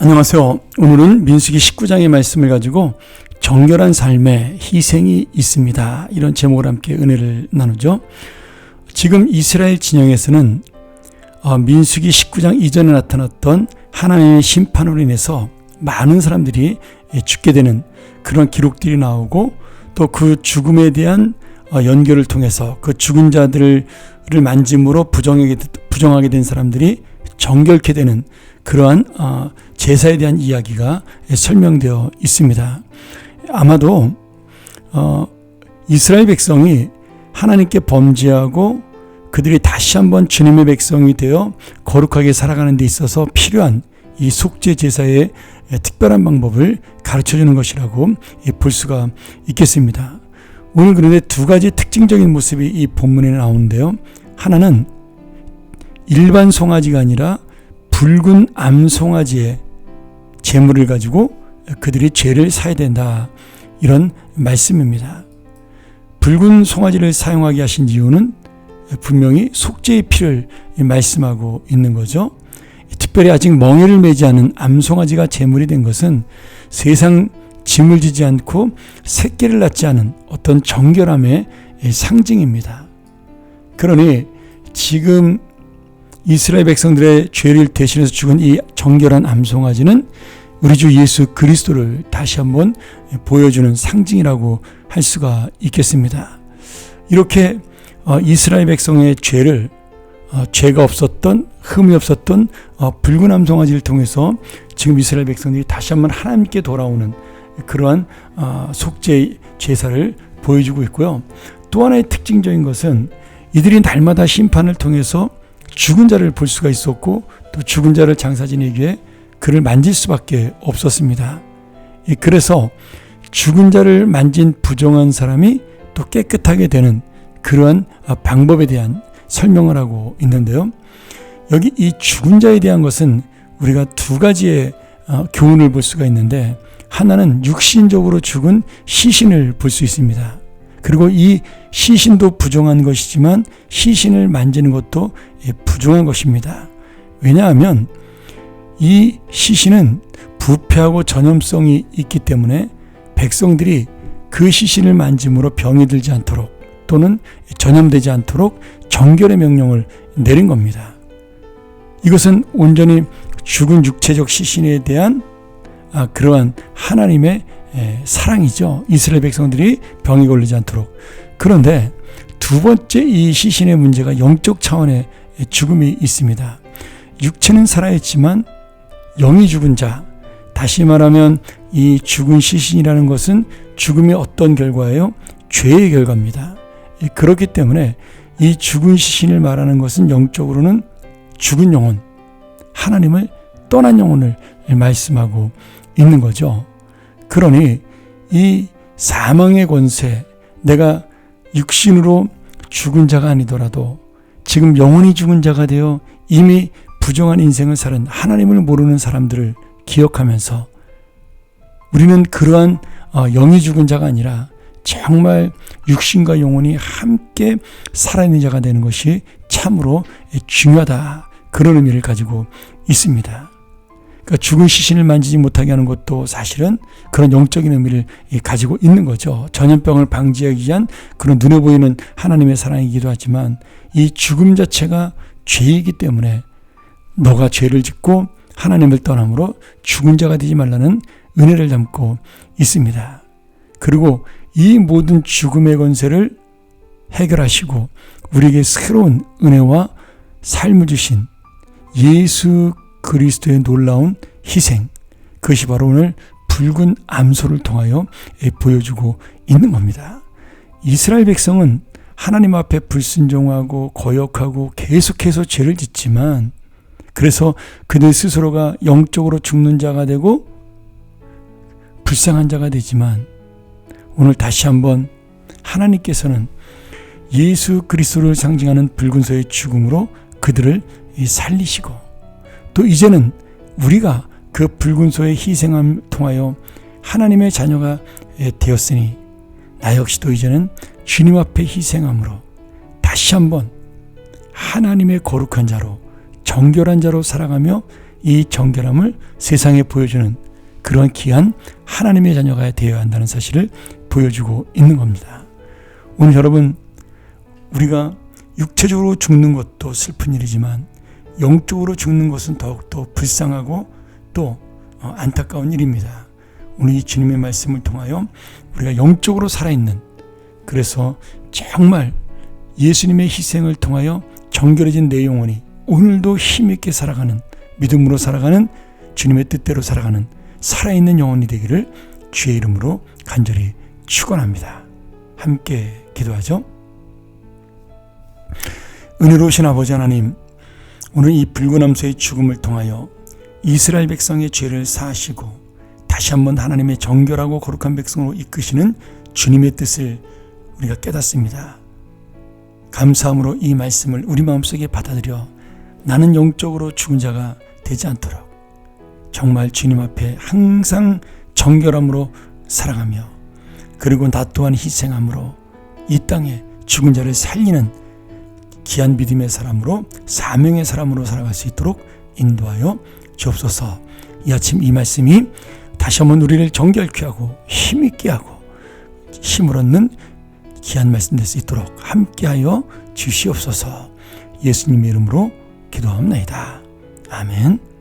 안녕하세요. 오늘은 민수기 19장의 말씀을 가지고 정결한 삶에 희생이 있습니다, 이런 제목으로 함께 은혜를 나누죠. 지금 이스라엘 진영에서는 민수기 19장 이전에 나타났던 하나님의 심판으로 인해서 많은 사람들이 죽게 되는 그런 기록들이 나오고, 또 그 죽음에 대한 연결을 통해서 그 죽은 자들을 만짐으로 부정하게 된 사람들이 정결케 되는 그러한 제사에 대한 이야기가 설명되어 있습니다. 아마도 이스라엘 백성이 하나님께 범죄하고 그들이 다시 한번 주님의 백성이 되어 거룩하게 살아가는 데 있어서 필요한 이 속죄 제사의 특별한 방법을 가르쳐주는 것이라고 볼 수가 있겠습니다. 오늘 그런데 두 가지 특징적인 모습이 이 본문에 나오는데요. 하나는 일반 송아지가 아니라 붉은 암송아지의 제물을 가지고 그들이 죄를 사야 된다, 이런 말씀입니다. 붉은 송아지를 사용하게 하신 이유는 분명히 속죄의 피를 말씀하고 있는 거죠. 특별히 아직 멍에를 매지 않은 암송아지가 제물이 된 것은 세상 짐을 지지 않고 새끼를 낳지 않은 어떤 정결함의 상징입니다. 그러니 지금 이스라엘 백성들의 죄를 대신해서 죽은 이 정결한 암송아지는 우리 주 예수 그리스도를 다시 한번 보여주는 상징이라고 할 수가 있겠습니다. 이렇게 이스라엘 백성의 죄를 죄가 없었던, 흠이 없었던 붉은 암송아지를 통해서 지금 이스라엘 백성들이 다시 한번 하나님께 돌아오는 그러한 속죄 제사를 보여주고 있고요. 또 하나의 특징적인 것은 이들이 날마다 심판을 통해서 죽은 자를 볼 수가 있었고, 또 죽은 자를 장사 지내기 위해 그를 만질 수밖에 없었습니다. 그래서 죽은 자를 만진 부정한 사람이 또 깨끗하게 되는 그러한 방법에 대한 설명을 하고 있는데요. 여기 이 죽은 자에 대한 것은 우리가 두 가지의 교훈을 볼 수가 있는데, 하나는 육신적으로 죽은 시신을 볼 수 있습니다. 그리고 이 시신도 부정한 것이지만 시신을 만지는 것도 부정한 것입니다. 왜냐하면 이 시신은 부패하고 전염성이 있기 때문에 백성들이 그 시신을 만짐으로 병이 들지 않도록 또는 전염되지 않도록 정결의 명령을 내린 겁니다. 이것은 온전히 죽은 육체적 시신에 대한 그러한 하나님의 사랑이죠. 이스라엘 백성들이 병이 걸리지 않도록. 그런데 두 번째 이 시신의 문제가 영적 차원의 죽음이 있습니다. 육체는 살아있지만 영이 죽은 자, 다시 말하면 이 죽은 시신이라는 것은 죽음의 어떤 결과예요? 죄의 결과입니다. 그렇기 때문에 이 죽은 시신을 말하는 것은 영적으로는 죽은 영혼, 하나님을 떠난 영혼을 말씀하고 있는 거죠. 그러니 이 사망의 권세, 내가 육신으로 죽은 자가 아니더라도 지금 영원히 죽은 자가 되어 이미 부정한 인생을 사는 하나님을 모르는 사람들을 기억하면서 우리는 그러한 영이 죽은 자가 아니라 정말 육신과 영혼이 함께 살아있는 자가 되는 것이 참으로 중요하다, 그런 의미를 가지고 있습니다. 그러니까 죽은 시신을 만지지 못하게 하는 것도 사실은 그런 영적인 의미를 가지고 있는 거죠. 전염병을 방지하기 위한 그런 눈에 보이는 하나님의 사랑이기도 하지만 이 죽음 자체가 죄이기 때문에 너가 죄를 짓고 하나님을 떠남으로 죽은 자가 되지 말라는 은혜를 담고 있습니다. 그리고 이 모든 죽음의 권세를 해결하시고 우리에게 새로운 은혜와 삶을 주신 예수 그리스도의 놀라운 희생, 그것이 바로 오늘 붉은 암소를 통하여 보여주고 있는 겁니다. 이스라엘 백성은 하나님 앞에 불순종하고 거역하고 계속해서 죄를 짓지만, 그래서 그들 스스로가 영적으로 죽는 자가 되고 불쌍한 자가 되지만, 오늘 다시 한번 하나님께서는 예수 그리스도를 상징하는 붉은 소의 죽음으로 그들을 살리시고, 또 이제는 우리가 그 붉은 소의 희생함을 통하여 하나님의 자녀가 되었으니 나 역시도 이제는 주님 앞에 희생함으로 다시 한번 하나님의 거룩한 자로, 정결한 자로 살아가며 이 정결함을 세상에 보여주는 그런 귀한 하나님의 자녀가 되어야 한다는 사실을 보여주고 있는 겁니다. 오늘 여러분, 우리가 육체적으로 죽는 것도 슬픈 일이지만 영적으로 죽는 것은 더욱더 불쌍하고 또 안타까운 일입니다. 오늘 이 주님의 말씀을 통하여 우리가 영적으로 살아있는, 그래서 정말 예수님의 희생을 통하여 정결해진 내 영혼이 오늘도 힘있게 살아가는, 믿음으로 살아가는, 주님의 뜻대로 살아가는 살아있는 영혼이 되기를 주의 이름으로 간절히 축원합니다. 함께 기도하죠. 은혜로우신 아버지 하나님, 오늘 이 붉은 암소의 죽음을 통하여 이스라엘 백성의 죄를 사하시고 다시 한번 하나님의 정결하고 거룩한 백성으로 이끄시는 주님의 뜻을 우리가 깨닫습니다. 감사함으로 이 말씀을 우리 마음속에 받아들여 나는 영적으로 죽은 자가 되지 않도록 정말 주님 앞에 항상 정결함으로 살아가며, 그리고 나 또한 희생함으로 이 땅에 죽은 자를 살리는 귀한 믿음의 사람으로, 사명의 사람으로 살아갈 수 있도록 인도하여 주옵소서. 이 아침 이 말씀이 다시 한번 우리를 정결케 하고 힘있게 하고 힘을 얻는 귀한 말씀 될 수 있도록 함께하여 주시옵소서. 예수님의 이름으로 기도합니다. 아멘.